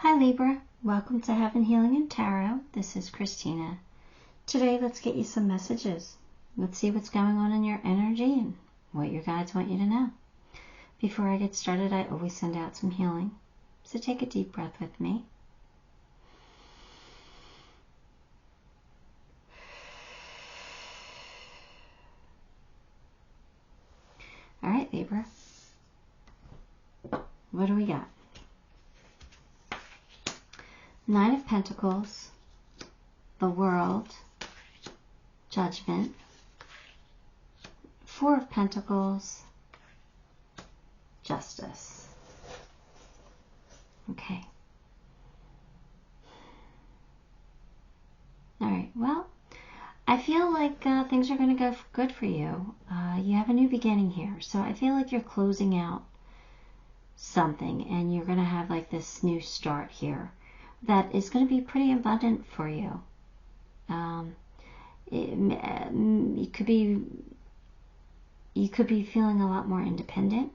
Hi Libra, welcome to Heaven Healing and Tarot. This is Christina. Today let's get you some messages. Let's see what's going on in your energy and what your guides want you to know. Before I get started, I always send out some healing. So take a deep breath with me. All right, Libra. What do we got? Nine of Pentacles, the World, Judgment, Four of Pentacles, Justice. Okay. All right, well, I feel like things are going to go good for you. You have a new beginning here, so I feel like you're closing out something and you're going to have like this new start here that is going to be pretty abundant for you. You could be feeling a lot more independent,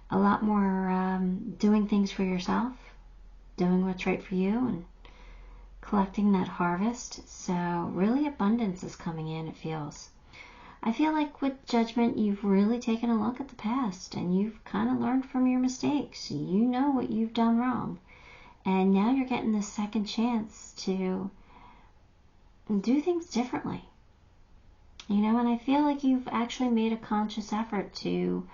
a lot more doing things for yourself, doing what's right for you, and collecting that harvest. So really abundance is coming in, it feels. I feel like with Judgment, you've really taken a look at the past and you've kind of learned from your mistakes. You know what you've done wrong. And now you're getting this second chance to do things differently. You know, and I feel like you've actually made a conscious effort to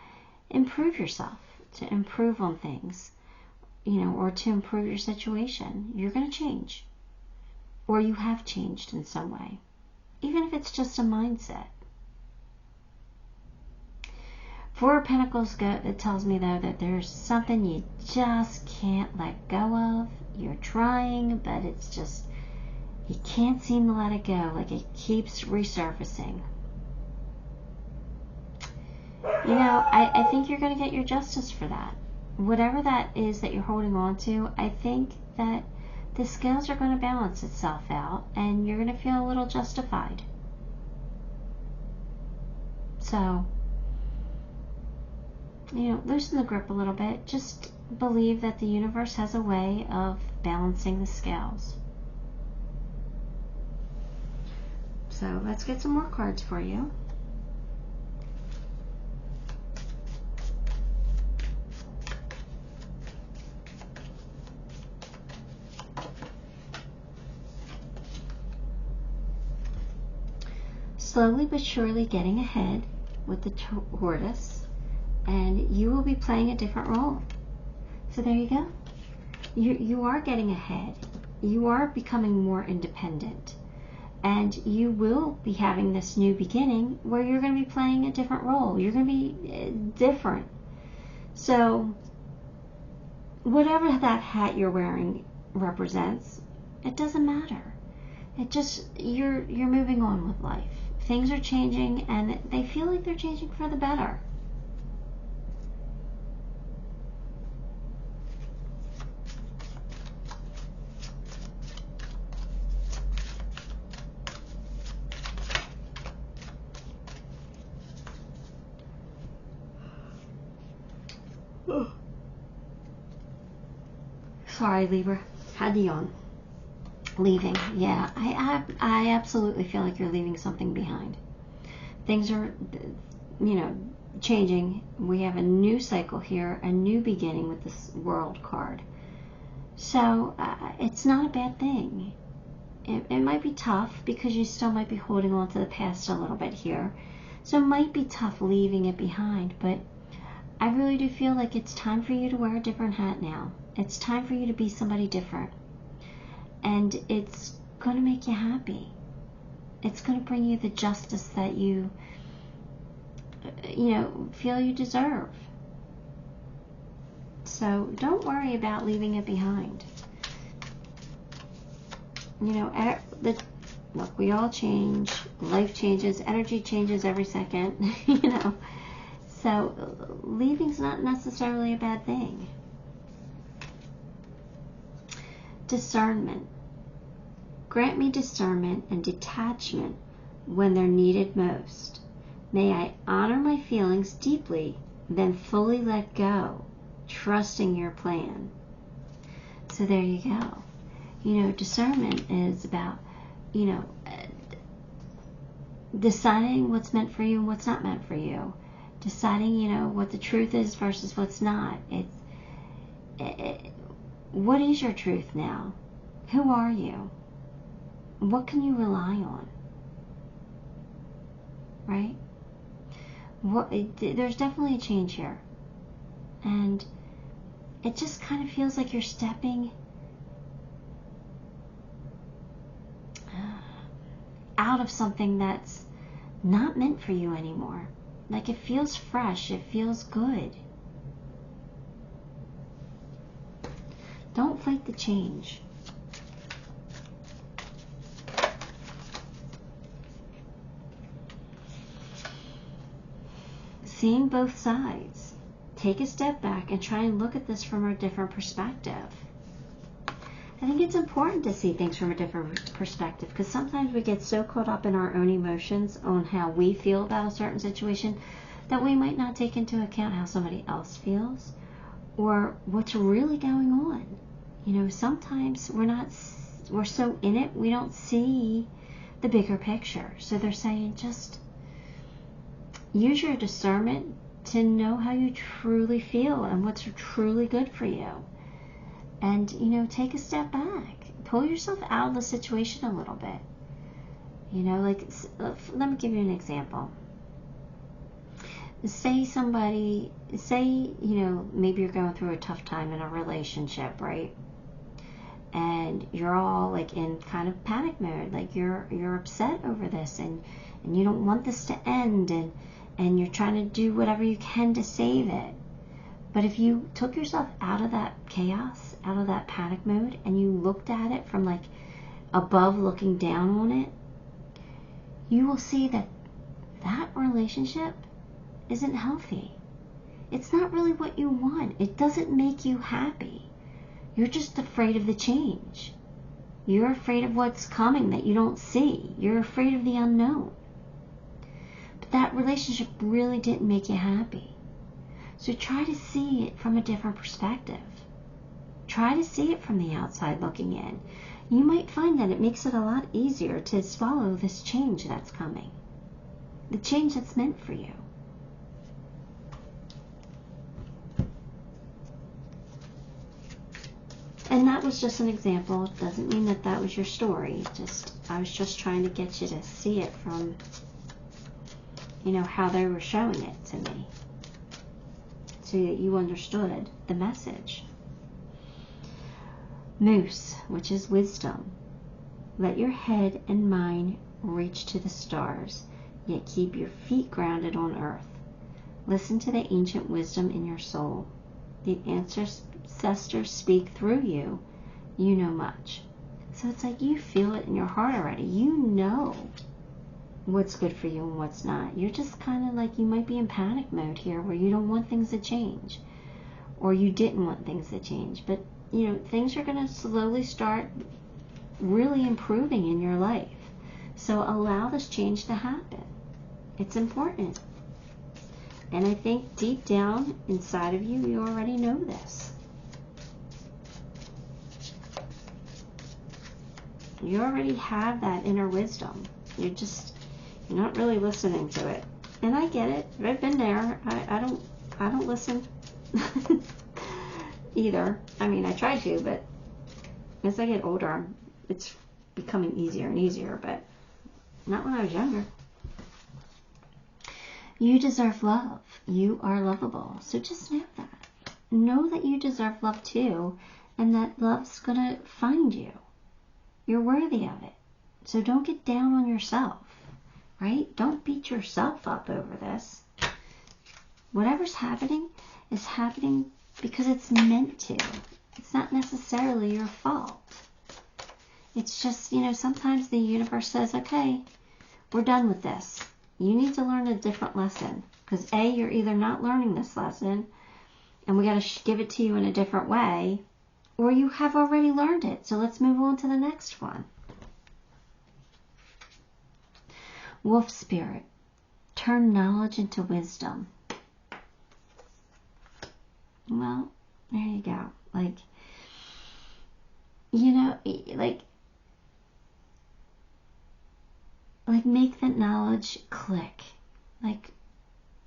improve yourself, to improve on things, you know, or to improve your situation. You're going to change. Or you have changed in some way. Even if it's just a mindset. Four of Pentacles, it tells me, though, that there's something you just can't let go of. You're trying, but it's just, you can't seem to let it go. Like it keeps resurfacing. You know, I think you're going to get your justice for that. Whatever that is that you're holding on to, I think that the scales are going to balance itself out, and you're going to feel a little justified. So, you know, loosen the grip a little bit. Just believe that the universe has a way of balancing the scales. So let's get some more cards for you. Slowly but surely getting ahead with the tortoise. And you will be playing a different role. So there you go. You are getting ahead. You are becoming more independent. And you will be having this new beginning where you're going to be playing a different role. You're going to be different. So whatever that hat you're wearing represents, it doesn't matter. It just, you're moving on with life. Things are changing and they feel like they're changing for the better. Sorry, Libra. Had to yawn. Leaving. Yeah, I absolutely feel like you're leaving something behind. Things are, you know, changing. We have a new cycle here, a new beginning with this World card. So it's not a bad thing. It might be tough because you still might be holding on to the past a little bit here. So it might be tough leaving it behind, but I really do feel like it's time for you to wear a different hat now. It's time for you to be somebody different. And it's going to make you happy. It's going to bring you the justice that you know, feel you deserve. So don't worry about leaving it behind. You know, look, we all change. Life changes. Energy changes every second. You know. So leaving's not necessarily a bad thing. Discernment. Grant me discernment and detachment when they're needed most. May I honor my feelings deeply, then fully let go, trusting your plan. So there you go. You know, discernment is about, you know, deciding what's meant for you and what's not meant for you. Deciding, you know, what the truth is versus what's not. What is your truth now? Who are you? What can you rely on? Right? There's definitely a change here. And it just kind of feels like you're stepping out of something that's not meant for you anymore. Like, it feels fresh. It feels good. Don't fight the change. Seeing both sides. Take a step back and try and look at this from a different perspective. I think it's important to see things from a different perspective, because sometimes we get so caught up in our own emotions on how we feel about a certain situation that we might not take into account how somebody else feels or what's really going on. You know, sometimes we're so in it, we don't see the bigger picture. So they're saying just use your discernment to know how you truly feel and what's truly good for you. And, you know, take a step back. Pull yourself out of the situation a little bit. You know, like, let me give you an example. Say, you know, maybe you're going through a tough time in a relationship, right? And you're all, like, in kind of panic mode. Like, you're upset over this, and you don't want this to end, and you're trying to do whatever you can to save it. But if you took yourself out of that chaos, out of that panic mode, and you looked at it from, like, above looking down on it, you will see that that relationship isn't healthy. It's not really what you want. It doesn't make you happy. You're just afraid of the change. You're afraid of what's coming that you don't see. You're afraid of the unknown. But that relationship really didn't make you happy. So try to see it from a different perspective. Try to see it from the outside looking in. You might find that it makes it a lot easier to swallow this change that's coming. The change that's meant for you. And that was just an example. It doesn't mean that that was your story. I was just trying to get you to see it from, you know, how they were showing it to me, so that you understood the message. Moose, which is wisdom. Let your head and mind reach to the stars, yet keep your feet grounded on earth. Listen to the ancient wisdom in your soul. The ancestors speak through you. You know much. So it's like you feel it in your heart already. You know what's good for you and what's not. You're just kind of like, you might be in panic mode here where you don't want things to change, or you didn't want things to change. But, you know, things are going to slowly start really improving in your life. So allow this change to happen. It's important. And I think deep down inside of you, you already know this. You already have that inner wisdom. You're not really listening to it. And I get it. I've been there. I don't listen either. I mean, I try to, but as I get older, it's becoming easier and easier, but not when I was younger. You deserve love. You are lovable. So just know that. Know that you deserve love too, and that love's going to find you. You're worthy of it. So don't get down on yourself, right? Don't beat yourself up over this. Whatever's happening is happening because it's meant to. It's not necessarily your fault. It's just, you know, sometimes the universe says, okay, we're done with this. You need to learn a different lesson. Because A, you're either not learning this lesson, and we got to give it to you in a different way, or you have already learned it. So let's move on to the next one. Wolf spirit. Turn knowledge into wisdom. Well, there you go. Like, knowledge click. Like,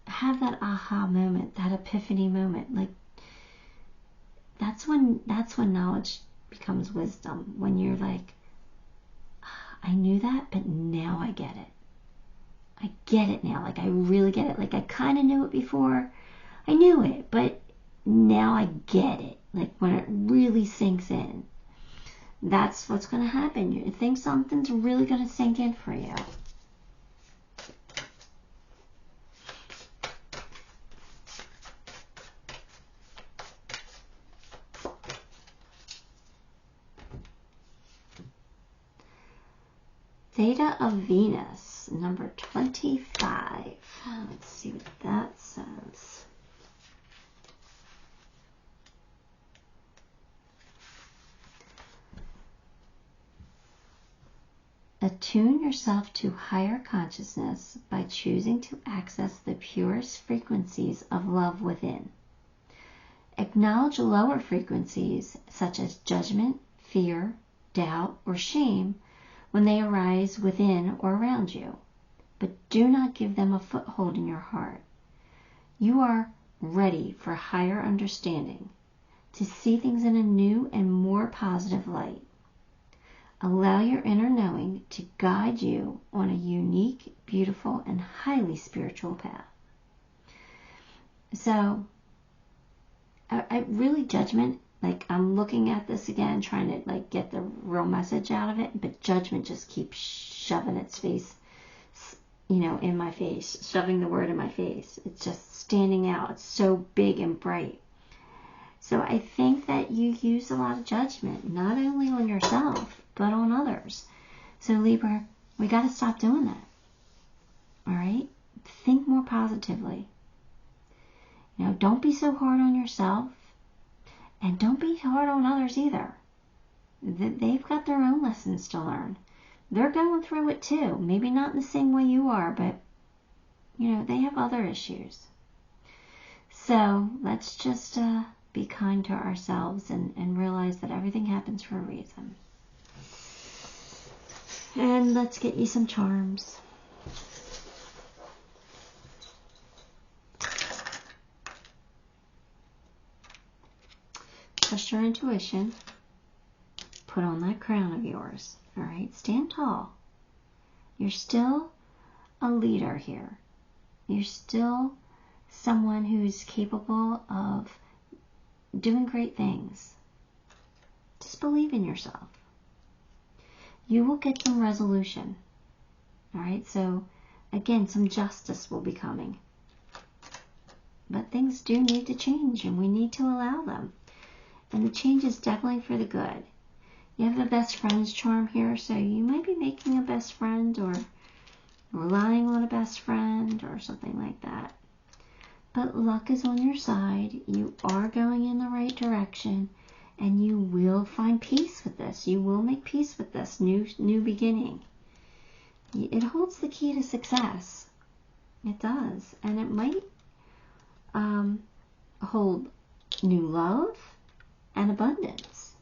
have that aha moment, that epiphany moment. Like, that's when knowledge becomes wisdom. When you're like, I knew that, but now I get it. I get it now. Like, I really get it. Like, I kind of knew it before. I knew it, but now I get it. Like, when it really sinks in. That's what's going to happen. You think something's really going to sink in for you. Theta of Venus, number 25. Let's see what that says. Attune yourself to higher consciousness by choosing to access the purest frequencies of love within. Acknowledge lower frequencies such as judgment, fear, doubt, or shame when they arise within or around you, but do not give them a foothold in your heart. You are ready for higher understanding, to see things in a new and more positive light. Allow your inner knowing to guide you on a unique, beautiful, and highly spiritual path. So, I really, judgment, like, I'm looking at this again, trying to, like, get the real message out of it, but judgment just keeps shoving its face, you know, in my face, shoving the word in my face. It's just standing out. It's so big and bright. So I think that you use a lot of judgment, not only on yourself, but on others. So Libra, we got to stop doing that. All right? Think more positively. You know, don't be so hard on yourself, and don't be hard on others either. They've got their own lessons to learn. They're going through it too. Maybe not in the same way you are, but, you know, they have other issues. So let's just be kind to ourselves and realize that everything happens for a reason. And let's get you some charms. Trust your intuition. Put on that crown of yours. All right? Stand tall. You're still a leader here. You're still someone who's capable of doing great things. Just believe in yourself. You will get some resolution. All right? So, again, some justice will be coming. But things do need to change, and we need to allow them. And the change is definitely for the good. You have a best friend's charm here, so you might be making a best friend or relying on a best friend or something like that. But luck is on your side. You are going in the right direction, and you will find peace with this. You will make peace with this new beginning. It holds the key to success. It does. And it might hold new love and abundance.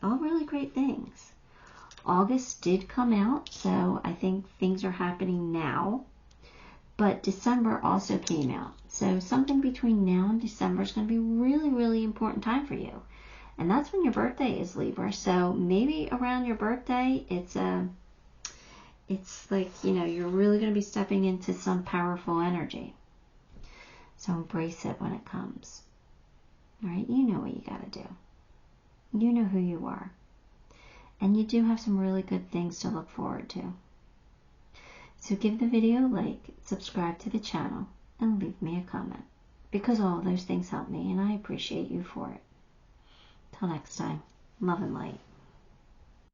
All really great things. August did come out, so I think things are happening now. But December also came out. So something between now and December is going to be a really, really important time for you. And that's when your birthday is, Libra. So maybe around your birthday, it's like, you know, you're really going to be stepping into some powerful energy. So embrace it when it comes. All right? You know what you got to do. You know who you are. And you do have some really good things to look forward to. So give the video a like, subscribe to the channel, and leave me a comment. Because all those things help me, and I appreciate you for it. Till next time, love and light.